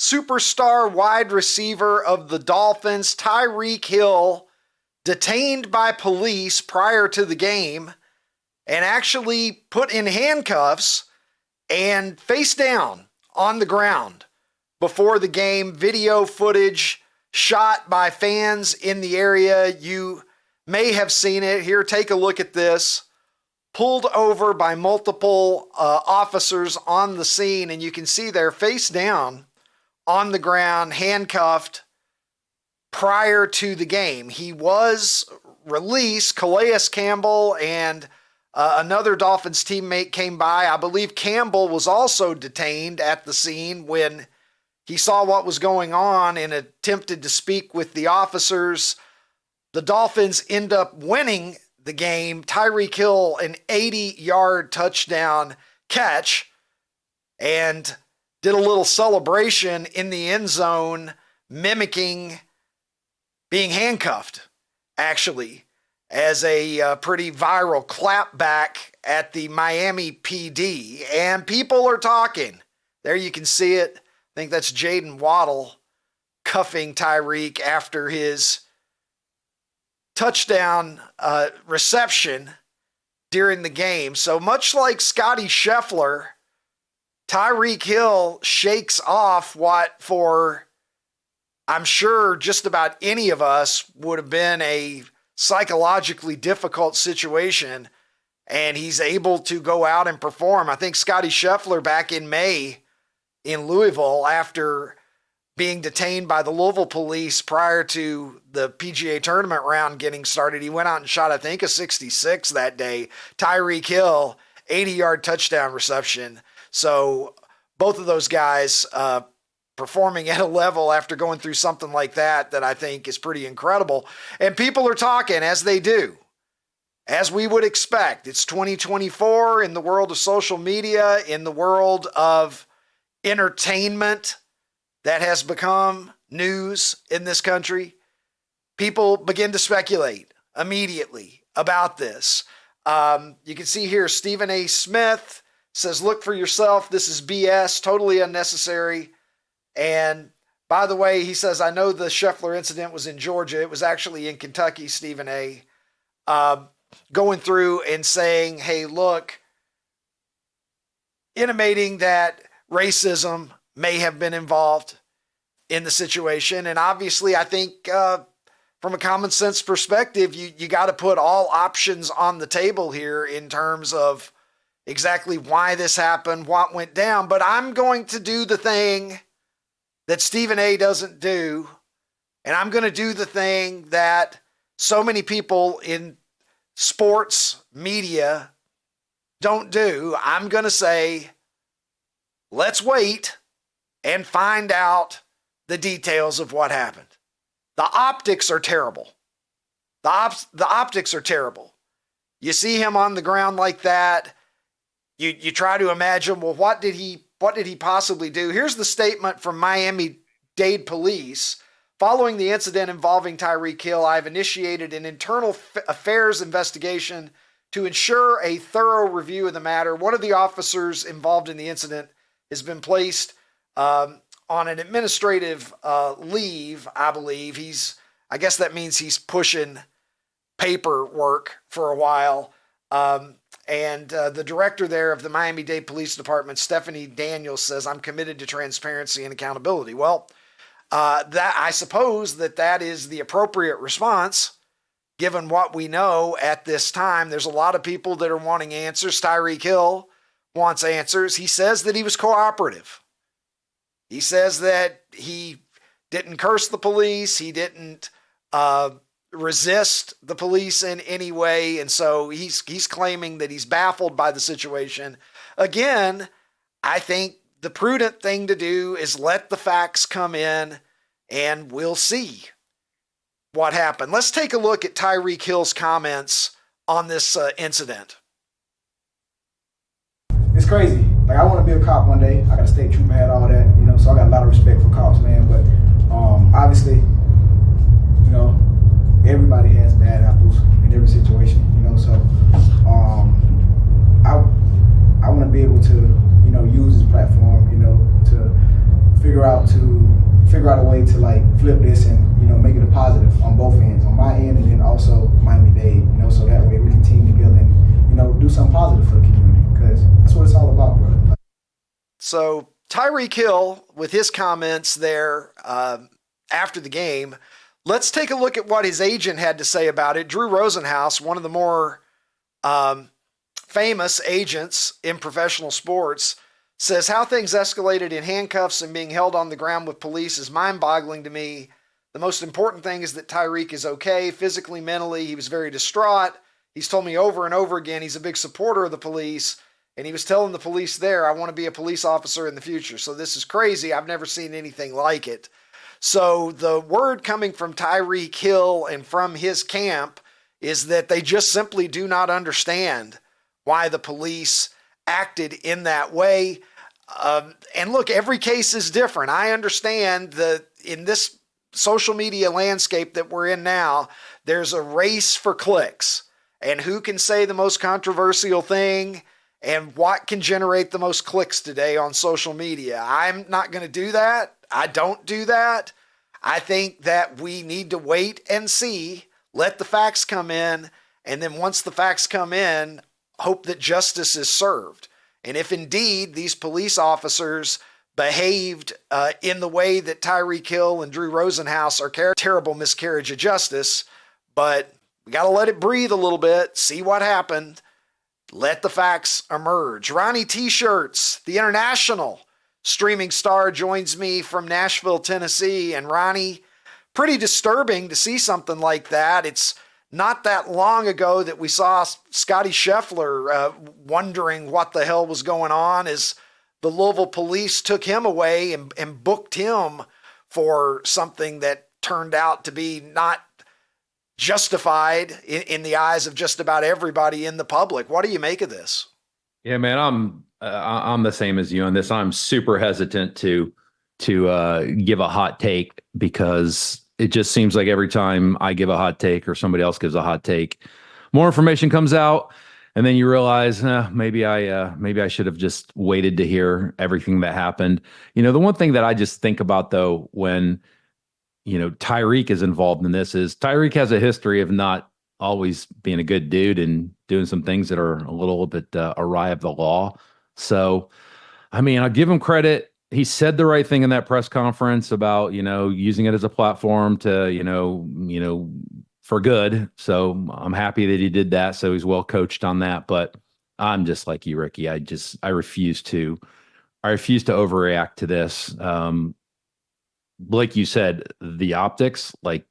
superstar wide receiver of the Dolphins, Tyreek Hill, detained by police prior to the game and actually put in handcuffs and face down on the ground before the game. Video footage shot by fans in the area. You may have seen it. Here, take a look at this. Pulled over by multiple officers on the scene, and you can see they're face down on the ground, handcuffed prior to the game. He was released. Calais Campbell and another Dolphins teammate came by. I believe Campbell was also detained at the scene when he saw what was going on and attempted to speak with the officers. The Dolphins end up winning the game. Tyreek Hill, an 80-yard touchdown catch, and did a little celebration in the end zone, mimicking being handcuffed, actually, as a pretty viral clapback at the Miami PD. And people are talking. There you can see it. I think that's Jaden Waddle cuffing Tyreek after his touchdown reception during the game. So much like Scotty Scheffler, Tyreek Hill shakes off what, for I'm sure just about any of us, would have been a psychologically difficult situation, and he's able to go out and perform. I think Scotty Scheffler back in May in Louisville, after being detained by the Louisville police prior to the PGA tournament round getting started, he went out and shot, I think, a 66 that day. Tyreek Hill, 80-yard touchdown reception. So both of those guys performing at a level after going through something like that I think is pretty incredible. And people are talking, as they do, as we would expect. It's 2024 in the world of social media, in the world of entertainment that has become news in this country. People begin to speculate immediately about this. You can see here, Stephen A. Smith says, look for yourself. This is BS, totally unnecessary. And by the way, he says, I know the Scheffler incident was in Georgia. It was actually in Kentucky, Stephen A. Going through and saying, hey, look, intimating that racism may have been involved in the situation. And obviously, I think from a common sense perspective, you got to put all options on the table here in terms of exactly why this happened, what went down. But I'm going to do the thing that Stephen A. doesn't do, and I'm going to do the thing that so many people in sports media don't do. I'm going to say, let's wait and find out the details of what happened. The optics are terrible. The optics are terrible. You see him on the ground like that. You try to imagine, well, what did he possibly do? Here's the statement from Miami-Dade police. Following the incident involving Tyreek Hill, I've initiated an internal affairs investigation to ensure a thorough review of the matter. One of the officers involved in the incident has been placed on an administrative leave, I believe. I guess that means he's pushing paperwork for a while. And the director there of the Miami-Dade Police Department, Stephanie Daniels, says, I'm committed to transparency and accountability. Well, that I suppose that is the appropriate response, given what we know at this time. There's a lot of people that are wanting answers. Tyreek Hill wants answers. He says that he was cooperative. He says that he didn't curse the police. He didn't resist the police in any way. And so he's claiming that he's baffled by the situation. Again, I think the prudent thing to do is let the facts come in and we'll see what happened. Let's take a look at Tyreek Hill's comments on this incident. It's crazy. Like, I want to be a cop one day. I got a state trooper, had all that, so I got a lot of respect for cops, man. But obviously, everybody has bad apples in every situation, so I want to be able to, use this platform, to figure out out to figure out a way to like flip this and make it a positive on both ends, on my end and then also Miami-Dade, so that way we can team together and do something positive for the community, because that's what it's all about, bro. So Tyreek Hill with his comments there after the game. Let's take a look at what his agent had to say about it. Drew Rosenhaus, one of the more famous agents in professional sports, says how things escalated in handcuffs and being held on the ground with police is mind-boggling to me. The most important thing is that Tyreek is okay, physically, mentally. He was very distraught. He's told me over and over again he's a big supporter of the police, and he was telling the police there, I want to be a police officer in the future. So this is crazy. I've never seen anything like it. So the word coming from Tyreek Hill and from his camp is that they just simply do not understand why the police acted in that way. And look, every case is different. I understand that in this social media landscape that we're in now, there's a race for clicks and who can say the most controversial thing and what can generate the most clicks today on social media. I'm not going to do that. I don't do that. I think that we need to wait and see, let the facts come in, and then once the facts come in, hope that justice is served. And if indeed these police officers behaved in the way that Tyreek Hill and Drew Rosenhaus are terrible miscarriage of justice, but we got to let it breathe a little bit, see what happened, let the facts emerge. Ronnie T-Shirts, the international streaming star, joins me from Nashville, Tennessee. And Ronnie, pretty disturbing to see something like that. It's not that long ago that we saw Scotty Scheffler wondering what the hell was going on as the Louisville police took him away and booked him for something that turned out to be not justified in the eyes of just about everybody in the public. What do you make of this? Yeah, man, I'm the same as you on this. I'm super hesitant to give a hot take, because it just seems like every time I give a hot take or somebody else gives a hot take, more information comes out. And then you realize, maybe I should have just waited to hear everything that happened. The one thing that I just think about, though, when, Tyreek is involved in this, is Tyreek has a history of not always being a good dude and doing some things that are a little bit awry of the law. So, I mean, I'll give him credit. He said the right thing in that press conference about, using it as a platform to, for good. So I'm happy that he did that. So he's well coached on that. But I'm just like you, Ricky. I refuse to overreact to this. Like you said, the optics, like,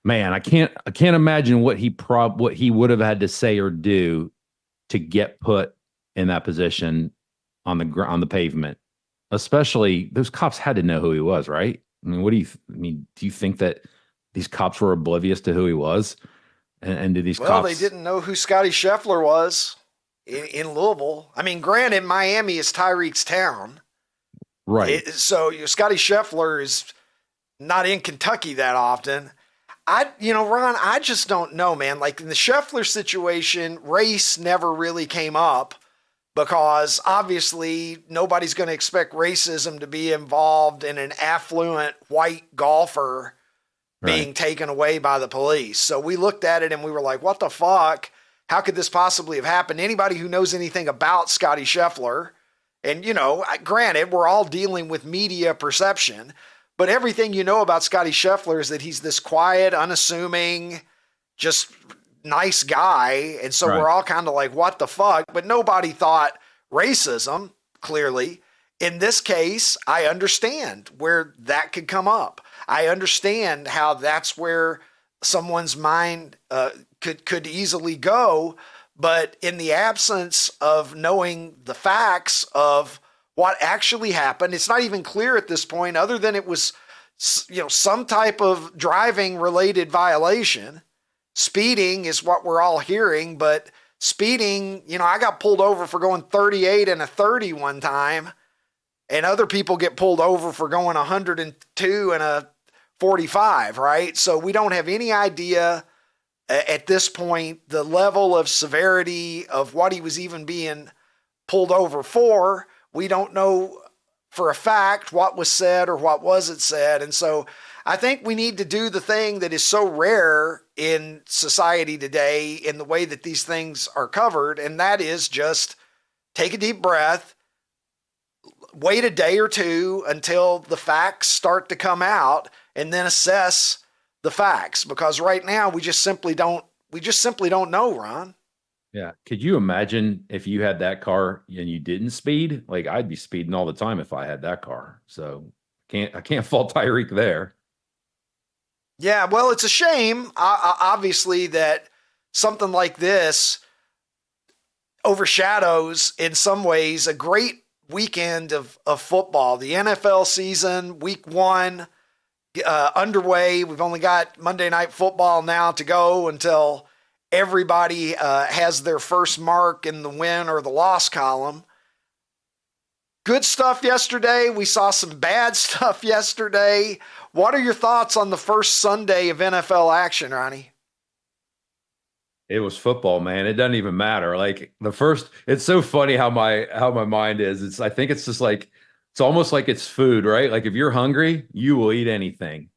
man, I can't imagine what he would have had to say or do to get put in that position on the pavement. Especially those cops had to know who he was, right? I mean, do you think that these cops were oblivious to who he was? And do these cops? Well, they didn't know who Scotty Scheffler was in Louisville. I mean, granted, Miami is Tyreek's town. Right. So Scotty Scheffler is not in Kentucky that often. Ron, I just don't know, man. Like in the Scheffler situation, race never really came up, because obviously nobody's going to expect racism to be involved in an affluent white golfer being taken away by the police. So we looked at it and we were like, what the fuck? How could this possibly have happened? Anybody who knows anything about Scotty Scheffler, and, granted, we're all dealing with media perception, but everything you know about Scotty Scheffler is that he's this quiet, unassuming, just nice guy. And so we're all kind of like, what the fuck? But nobody thought racism, clearly. In this case, I understand where that could come up. I understand how that's where someone's mind could easily go. But in the absence of knowing the facts of what actually happened, it's not even clear at this point, other than it was, some type of driving related violation. Speeding is what we're all hearing, but speeding, I got pulled over for going 38 and a 30 one time, and other people get pulled over for going 102 and a 45, right? So we don't have any idea at this point the level of severity of what he was even being pulled over for. We don't know for a fact what was said or what wasn't said. And so I think we need to do the thing that is so rare in society today in the way that these things are covered, and that is just take a deep breath, wait a day or two until the facts start to come out, and then assess the facts. Because right now we just simply don't know, Ron. Yeah. Could you imagine if you had that car and you didn't speed? Like, I'd be speeding all the time if I had that car. So I can't fault Tyreek there. Yeah, well, it's a shame, obviously, that something like this overshadows, in some ways, a great weekend of football. The NFL season, week 1, underway. We've only got Monday Night Football now to go until everybody has their first mark in the win or the loss column. Good stuff yesterday. We saw some bad stuff yesterday. What are your thoughts on the first Sunday of NFL action, Ronnie? It was football, man. It doesn't even matter. Like it's so funny how my mind is. I think it's just like, it's almost like it's food, right? Like if you're hungry, you will eat anything.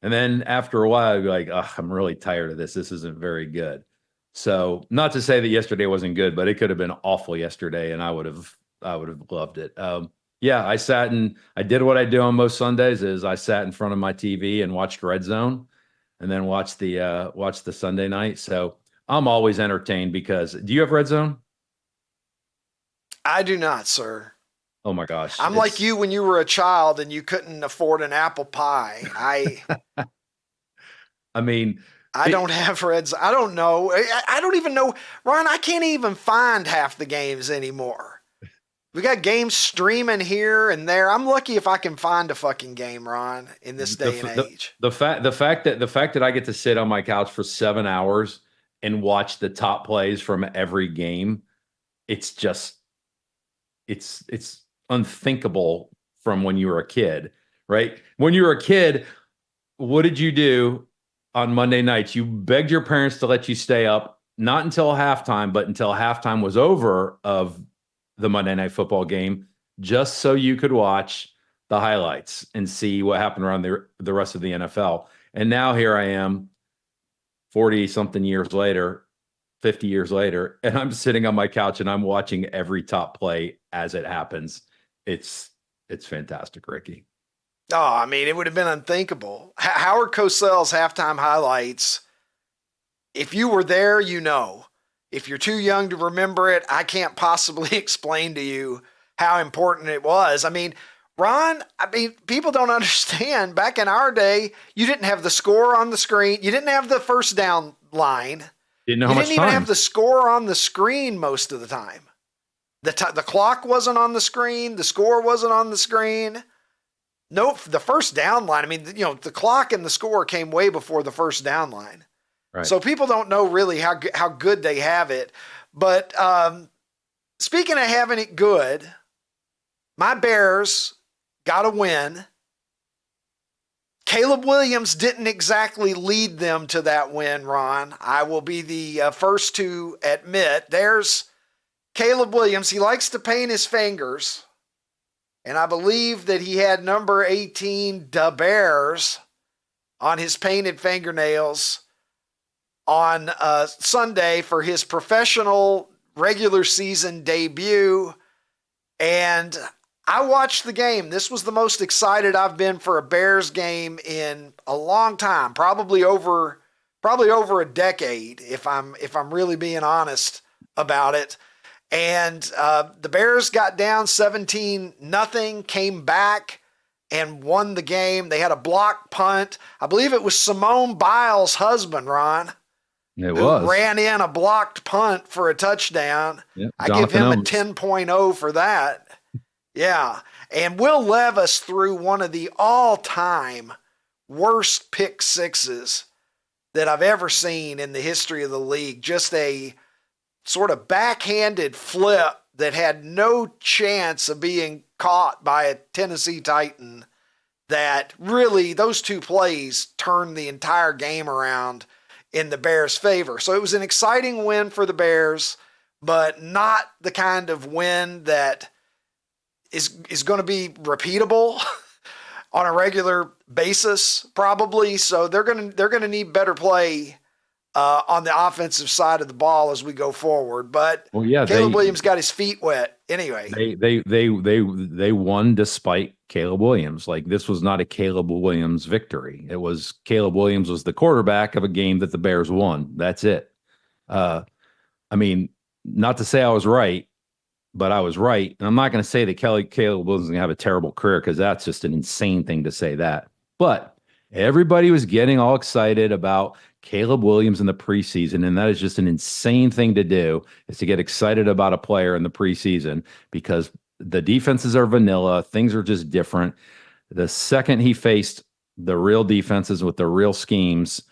And then after a while, you're like, oh, I'm really tired of this. This isn't very good. So not to say that yesterday wasn't good, but it could have been awful yesterday, and I would have loved it. Yeah, I did what I do on most Sundays is I sat in front of my TV and watched Red Zone and then watched the Sunday night. So I'm always entertained because do you have Red Zone? I do not, sir. Oh my gosh. I'm like you when you were a child and you couldn't afford an apple pie. I mean, I don't have Reds. I don't know. I don't even know. Ron, I can't even find half the games anymore. We got games streaming here and there. I'm lucky if I can find a fucking game, Ron, in this day and age. The fact that I get to sit on my couch for 7 hours and watch the top plays from every game, it's unthinkable from when you were a kid, right? When you were a kid, what did you do on Monday nights? You begged your parents to let you stay up, not until halftime, but until halftime was over of the Monday Night Football game, just so you could watch the highlights and see what happened around the rest of the NFL. And now here I am 40 something years later, 50 years later, and I'm sitting on my couch and I'm watching every top play as it happens. It's fantastic, Ricky. Oh, I mean, it would have been unthinkable. Howard Cosell's halftime highlights, if you were there, you know. If you're too young to remember it, I can't possibly explain to you how important it was. I mean, Ron, people don't understand. Back in our day, you didn't have the score on the screen. You didn't have the first down line. Didn't know how much time. You didn't even have the score on the screen most of the time. The clock wasn't on the screen. The score wasn't on the screen. No, the first down line. I mean, the clock and the score came way before the first down line. Right. So people don't know really how good they have it. But speaking of having it good, my Bears got a win. Caleb Williams didn't exactly lead them to that win, Ron. I will be the first to admit. There's Caleb Williams. He likes to paint his fingers. And I believe that he had number 18, the Bears, on his painted fingernails on Sunday for his professional regular season debut. And I watched the game. This was the most excited I've been for a Bears game in a long time, probably over a decade, if I'm really being honest about it. And the Bears got down 17-0, came back and won the game. They had a block punt. I believe it was Simone Biles' husband, Ron. It was. Ran in a blocked punt for a touchdown. Yep, I give him a 10.0 for that. Yeah. And Will Levis threw one of the all-time worst pick sixes that I've ever seen in the history of the league. Just a sort of backhanded flip that had no chance of being caught by a Tennessee Titan, that really those two plays turned the entire game around in the Bears' favor. So it was an exciting win for the Bears, but not the kind of win that is going to be repeatable on a regular basis, probably. So they're going to need better play on the offensive side of the ball as we go forward. But Caleb Williams got his feet wet anyway. They won despite Caleb Williams. Like, this was not a Caleb Williams victory. It was Caleb Williams was the quarterback of a game that the Bears won. That's it. I mean, not to say I was right, but I was right. And I'm not going to say that Caleb Williams is going to have a terrible career, because that's just an insane thing to say that. But everybody was getting all excited about Caleb Williams in the preseason, and that is just an insane thing to do, is to get excited about a player in the preseason, because the defenses are vanilla. Things are just different. The second he faced the real defenses with the real schemes,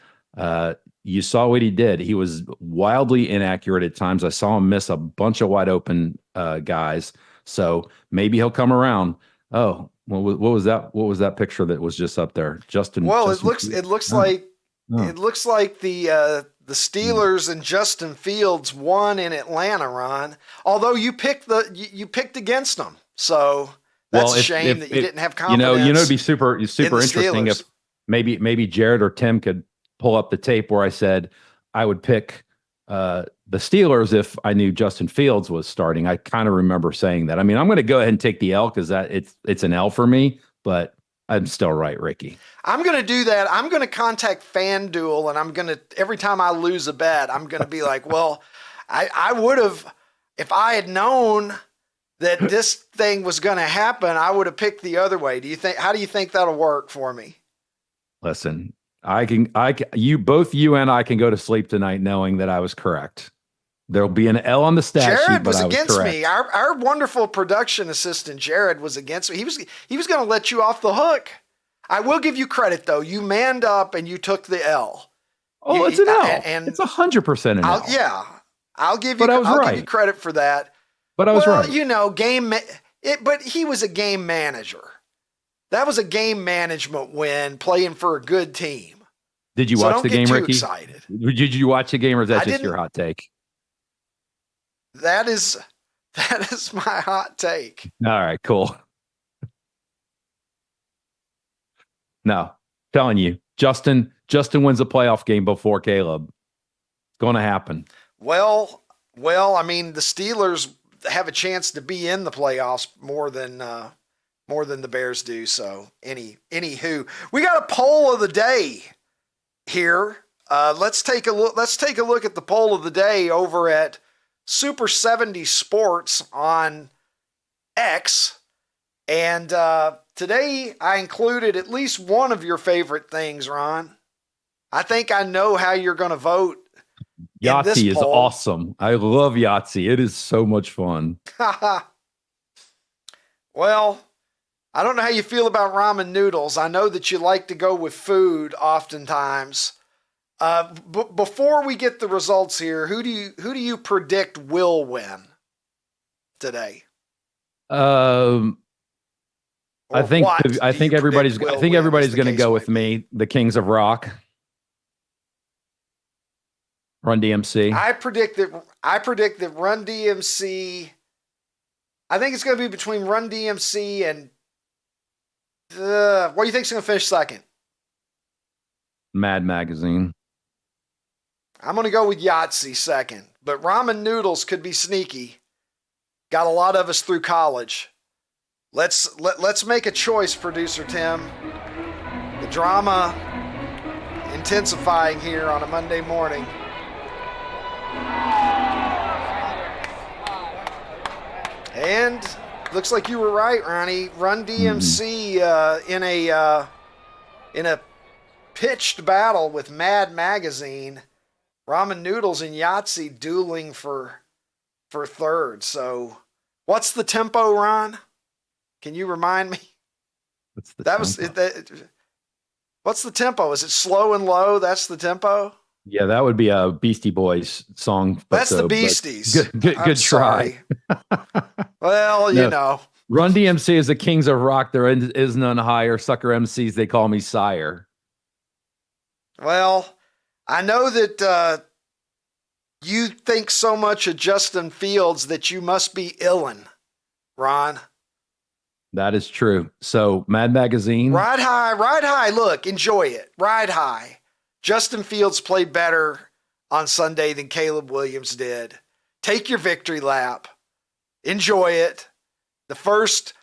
you saw what he did. He was wildly inaccurate at times. I saw him miss a bunch of wide open guys. So maybe he'll come around. Oh, what was that? What was that picture that was just up there? Justin. Well, it looks like the Steelers and Justin Fields won in Atlanta, Ron. Although you picked against them, so that's a shame that you didn't have confidence. It'd be super interesting if maybe Jared or Tim could pull up the tape where I said I would pick the Steelers if I knew Justin Fields was starting. I kind of remember saying that. I mean, I'm going to go ahead and take the L, because it's an L for me, but I'm still right, Ricky. I'm going to do that. I'm going to contact FanDuel, and I'm going to, every time I lose a bet, I'm going to be like, well, I would have, if I had known that this thing was going to happen, I would have picked the other way. How do you think that'll work for me? Listen, both you and I can go to sleep tonight knowing that I was correct. There'll be an L on the stat sheet. Jared was against me. Our wonderful production assistant, Jared, was against me. He was going to let you off the hook. I will give you credit, though. You manned up and you took the L. Oh, it's an L. And it's 100% an L. Yeah. I'll give you credit for that. But I was right. But he was a game manager. That was a game management win, playing for a good team. Did you watch the game, Ricky? Excited. Did you watch the game, or is that just your hot take? That is my hot take. All right, cool. No, telling you, Justin wins a playoff game before Caleb. It's going to happen. Well, I mean, the Steelers have a chance to be in the playoffs more than the Bears do. So, anywho, we got a poll of the day here. Let's take a look at the poll of the day over at Super 70 Sports on X. And today I included at least one of your favorite things, Ron. I think I know how you're going to vote. Yahtzee is awesome. I love Yahtzee. It is so much fun. Well, I don't know how you feel about ramen noodles. I know that you like to go with food oftentimes. Before we get the results here, who do you predict will win today? I think everybody's going to go with me. The Kings of Rock. Run DMC. I predict that Run DMC. I think it's going to be between Run DMC and what do you think is going to finish second? Mad Magazine. I'm going to go with Yahtzee second, but ramen noodles could be sneaky. Got a lot of us through college. Let's make a choice, producer Tim. The drama intensifying here on a Monday morning. And looks like you were right, Ronnie. Run DMC in a pitched battle with Mad Magazine. Ramen Noodles and Yahtzee dueling for third. So, what's the tempo, Ron? Can you remind me? What's the tempo? What's the tempo? Is it slow and low? That's the tempo? Yeah, that would be a Beastie Boys song. That's the Beasties. Good try. Well, you know. Run DMC is the Kings of Rock. There is none higher. Sucker MCs, they call me sire. Well, I know that you think so much of Justin Fields that you must be illin', Ron. That is true. So Mad Magazine. Ride high, ride high. Look, enjoy it. Ride high. Justin Fields played better on Sunday than Caleb Williams did. Take your victory lap. Enjoy it. The first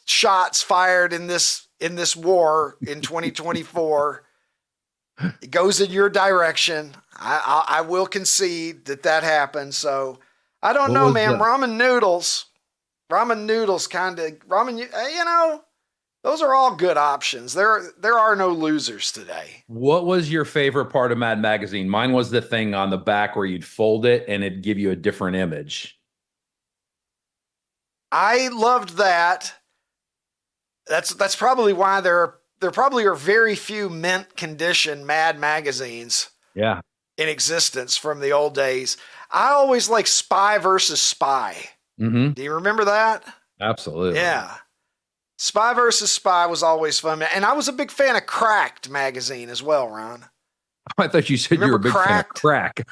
shots fired in this war in 2024, it goes in your direction. I will concede that happened. So I don't know, man. Ramen noodles those are all good options. There are no losers today. What was your favorite part of Mad Magazine? Mine was the thing on the back where you'd fold it and it'd give you a different image. I loved that. That's probably why there probably are very few mint condition Mad magazines in existence from the old days. I always like Spy versus Spy. Mm-hmm. Do you remember that? Absolutely. Yeah. Spy versus Spy was always fun. And I was a big fan of Cracked magazine as well, Ron. I thought you said you were a big fan of Crack.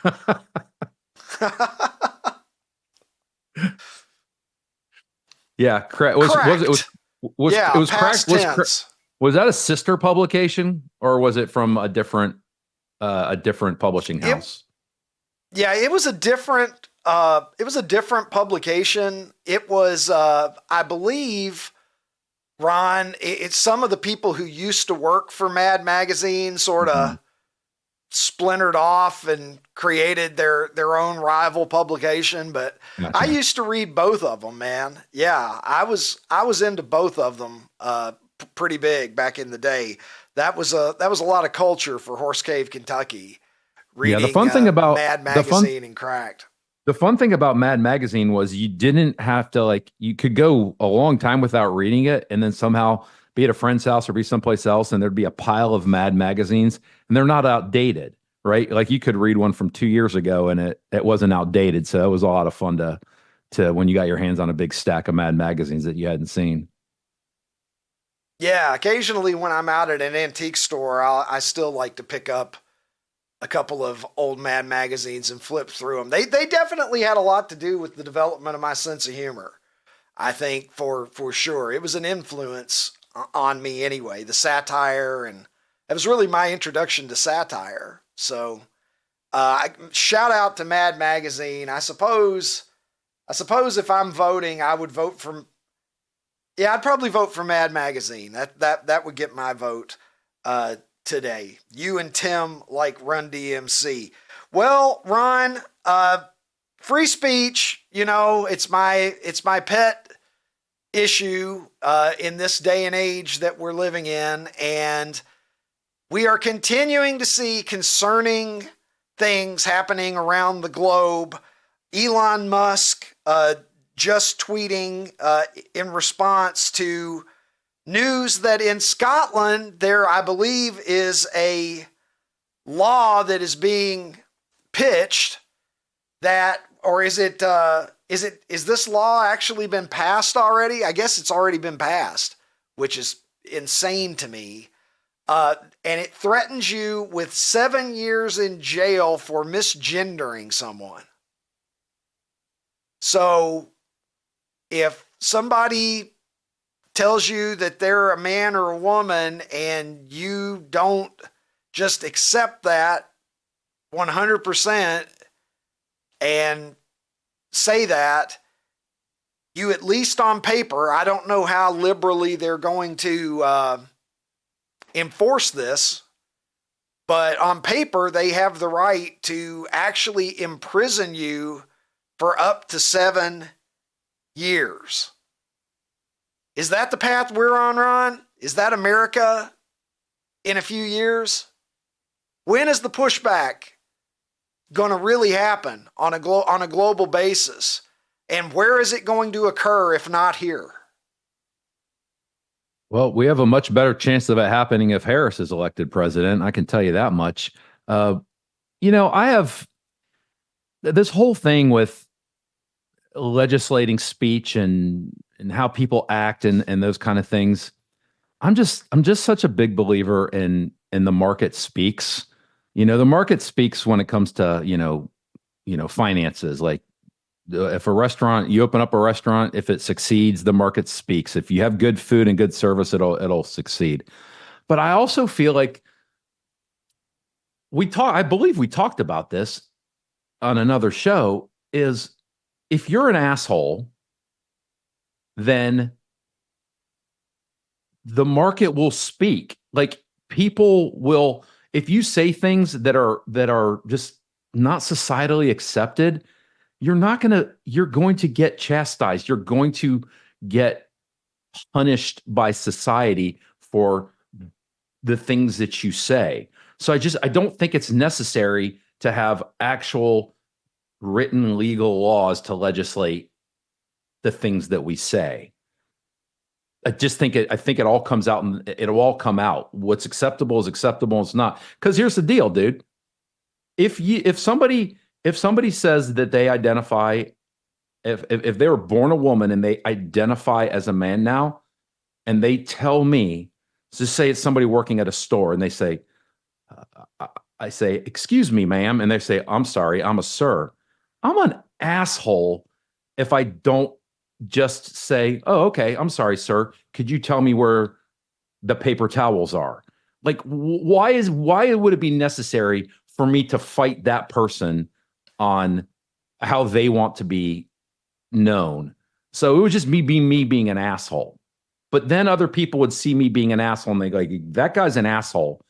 Yeah, Crack. Was past Crack tense. Was that a sister publication or was it from a different publishing house? It was a different publication. It was I believe, Ron, it's some of the people who used to work for Mad Magazine sort of splintered off and created their own rival publication. But Gotcha. I used to read both of them, man. Yeah, I was into both of them pretty big back in the day. That was a lot of culture for Horse Cave, Kentucky. Reading, the fun thing about Mad Magazine and Cracked. The fun thing about Mad Magazine was you didn't have to you could go a long time without reading it and then somehow be at a friend's house or be someplace else and there'd be a pile of Mad magazines and they're not outdated, right? Like you could read one from 2 years ago and it wasn't outdated. So it was a lot of fun to when you got your hands on a big stack of Mad magazines that you hadn't seen. Yeah, occasionally when I'm out at an antique store, I still like to pick up a couple of old Mad magazines and flip through them. They definitely had a lot to do with the development of my sense of humor. I think for sure. It was an influence on me anyway, the satire, and it was really my introduction to satire. So shout out to Mad Magazine. I suppose if I'm voting, I would vote for, I'd probably vote for Mad Magazine. That would get my vote today. You and Tim like Run DMC. Well, Ron, free speech, it's my pet issue in this day and age that we're living in, and we are continuing to see concerning things happening around the globe. Elon Musk just tweeting in response to news that in Scotland there, I believe, is a law that is being pitched that, or is this law actually been passed already? I guess it's already been passed, which is insane to me. And it threatens you with 7 years in jail for misgendering someone. So if somebody tells you that they're a man or a woman and you don't just accept that 100% and say that, you at least on paper, I don't know how liberally they're going to enforce this, but on paper they have the right to actually imprison you for up to 7 years. Is that the path we're on, Ron? Is that America in a few years? When is the pushback going to really happen on a global basis? And where is it going to occur if not here? Well, we have a much better chance of it happening if Harris is elected president. I can tell you that much. I have this whole thing with legislating speech and how people act and those kind of things. I'm just such a big believer in the market speaks. The market speaks when it comes to, finances. Like if a restaurant, you open up a restaurant, if it succeeds, the market speaks. If you have good food and good service, it'll succeed. But I also feel like I believe we talked about this on another show, is if you're an asshole, then the market will speak. Like, people will, if you say things that are just not societally accepted, you're going to get chastised. You're going to get punished by society for the things that you say. So I don't think it's necessary to have actual written legal laws to legislate the things that we say. I think it all comes out, and it'll all come out. What's acceptable is acceptable. It's not. Because here's the deal, dude. If somebody says that they identify, if they were born a woman and they identify as a man now, and they tell me, just say it's somebody working at a store, and they say, I say, "Excuse me, ma'am," and they say, "I'm sorry, I'm a sir." I'm an asshole if I don't just say, "Oh, okay, I'm sorry, sir. Could you tell me where the paper towels are?" Like, why would it be necessary for me to fight that person on how they want to be known? So it would just me being an asshole. But then other people would see me being an asshole, and they go, like, "That guy's an asshole."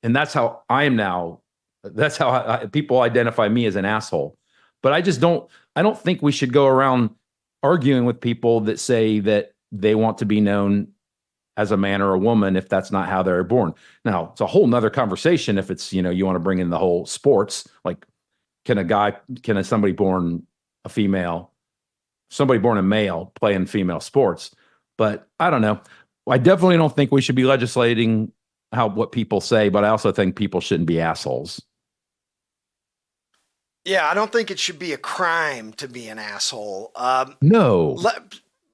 And that's how I am now. That's how people identify me, as an asshole. But I don't think we should go around arguing with people that say that they want to be known as a man or a woman if that's not how they're born. Now, it's a whole nother conversation if it's, you want to bring in the whole sports. Like, can somebody born a female, somebody born a male play in female sports? But I don't know. I definitely don't think we should be legislating what people say, but I also think people shouldn't be assholes. Yeah, I don't think it should be a crime to be an asshole. No.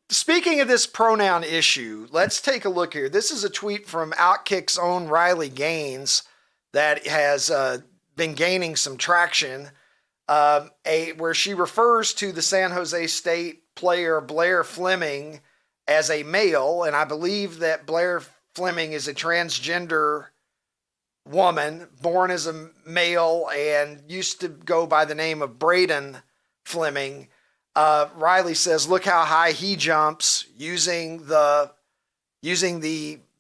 Speaking of this pronoun issue, let's take a look here. This is a tweet from OutKick's own Riley Gaines that has been gaining some traction, where she refers to the San Jose State player Blaire Fleming as a male, and I believe that Blaire Fleming is a transgender woman born as a male and used to go by the name of Braden Fleming. Riley says, "Look how high he jumps using the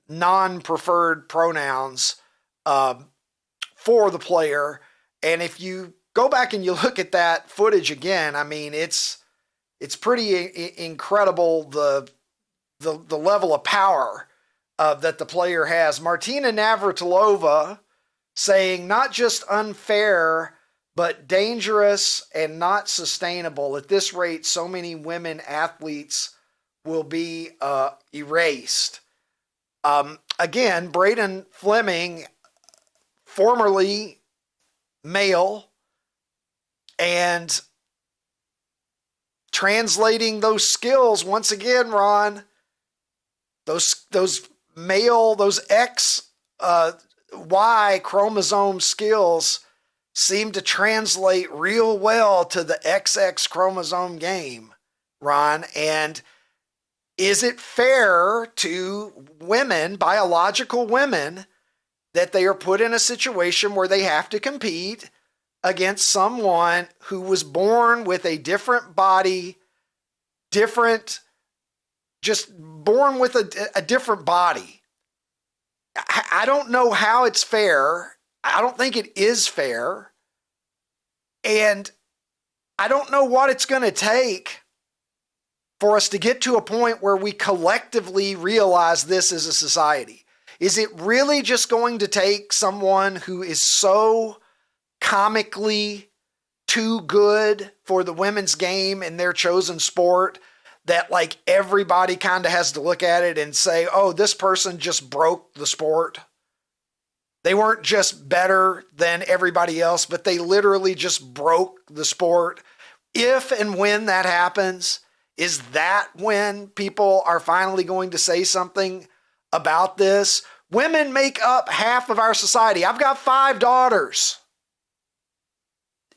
non-preferred pronouns for the player." And if you go back and you look at that footage again, I mean, it's pretty incredible the level of power that the player has. Martina Navratilova saying, "Not just unfair, but dangerous and not sustainable. At this rate, so many women athletes will be erased." Again, Braden Fleming, formerly male, and translating those skills once again, Ron, those Y chromosome skills seem to translate real well to the XX chromosome game, Ron. And is it fair to women, biological women, that they are put in a situation where they have to compete against someone who was born with a different body, just born with a different body? I don't know how it's fair. I don't think it is fair. And I don't know what it's going to take for us to get to a point where we collectively realize this as a society. Is it really just going to take someone who is so comically too good for the women's game in their chosen sport that, like, everybody kind of has to look at it and say, "Oh, this person just broke the sport"? They weren't just better than everybody else, but they literally just broke the sport. If and when that happens, is that when people are finally going to say something about this? Women make up half of our society. I've got 5 daughters.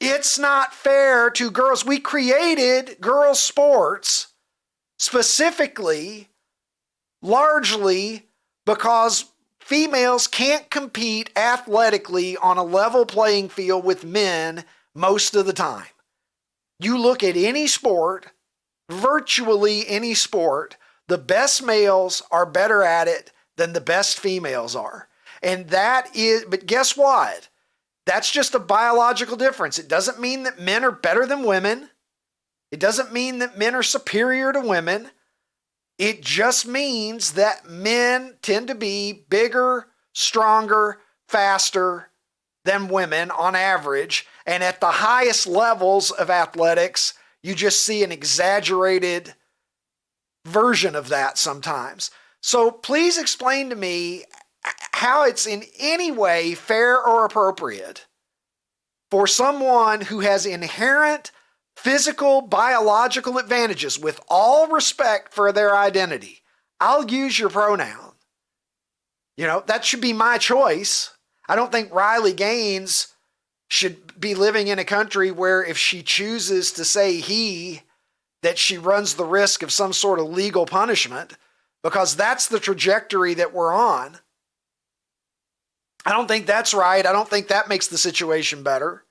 It's not fair to girls. We created girls' sports specifically, largely because females can't compete athletically on a level playing field with men most of the time. You look at any sport, virtually any sport, the best males are better at it than the best females are. And but guess what? That's just a biological difference. It doesn't mean that men are better than women. It doesn't mean that men are superior to women. It just means that men tend to be bigger, stronger, faster than women on average. And at the highest levels of athletics, you just see an exaggerated version of that sometimes. So please explain to me how it's in any way fair or appropriate for someone who has inherent physical, biological advantages, with all respect for their identity. I'll use your pronoun. That should be my choice. I don't think Riley Gaines should be living in a country where if she chooses to say he, that she runs the risk of some sort of legal punishment, because that's the trajectory that we're on. I don't think that's right. I don't think that makes the situation better.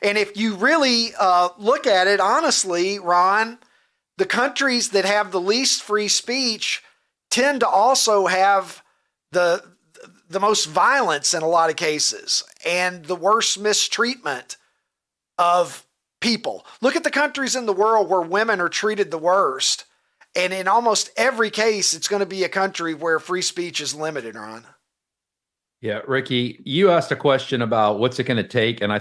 And if you really look at it honestly, Ron, the countries that have the least free speech tend to also have the most violence in a lot of cases and the worst mistreatment of people. Look at the countries in the world where women are treated the worst. And in almost every case, it's going to be a country where free speech is limited, Ron. Yeah, Ricky, you asked a question about what's it going to take, and I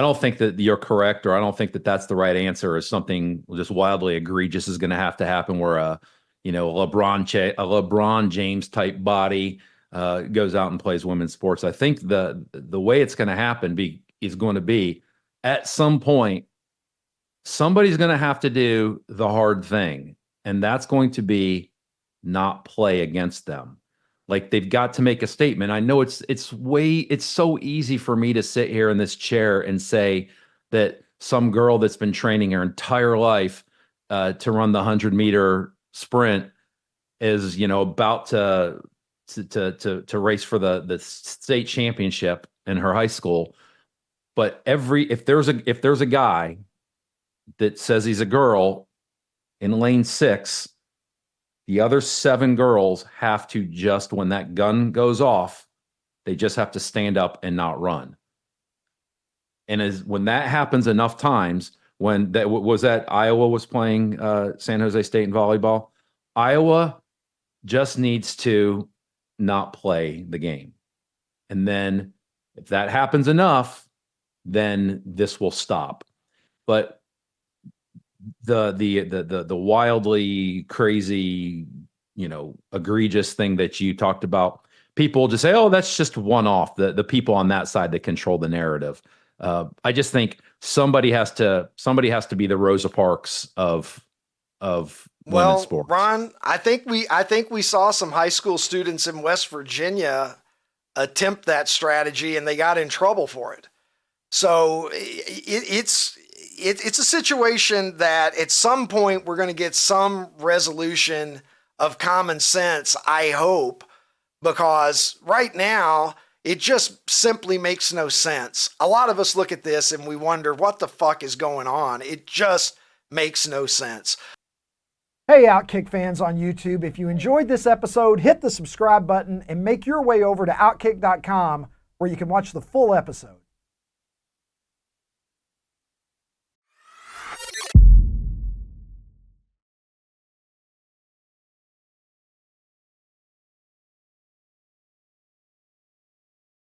don't think that you're correct, or I don't think that that's the right answer, or something just wildly egregious is going to happen where a LeBron James type body goes out and plays women's sports. I think the way it's going to happen is going to be at some point somebody's going to have to do the hard thing, and that's going to be not play against them. Like, they've got to make a statement. I know it's so easy for me to sit here in this chair and say that some girl that's been training her entire life to run the 100-meter sprint is, about to race for the state championship in her high school. But if there's a guy that says he's a girl in lane 6, the other 7 girls have to just, when that gun goes off, they just have to stand up and not run. And when that happens enough times, when that was that Iowa was playing San Jose State in volleyball, Iowa just needs to not play the game. And then if that happens enough, then this will stop. But the wildly crazy, egregious thing that you talked about, people just say, oh, that's just one off, the people on that side that control the narrative. I just think somebody has to be the Rosa Parks of women's sports. Ron, I think we saw some high school students in West Virginia attempt that strategy, and they got in trouble for it. So it's a situation that at some point we're going to get some resolution of common sense, I hope, because right now it just simply makes no sense. A lot of us look at this and we wonder what the fuck is going on. It just makes no sense. Hey, OutKick fans on YouTube, if you enjoyed this episode, hit the subscribe button and make your way over to OutKick.com where you can watch the full episode.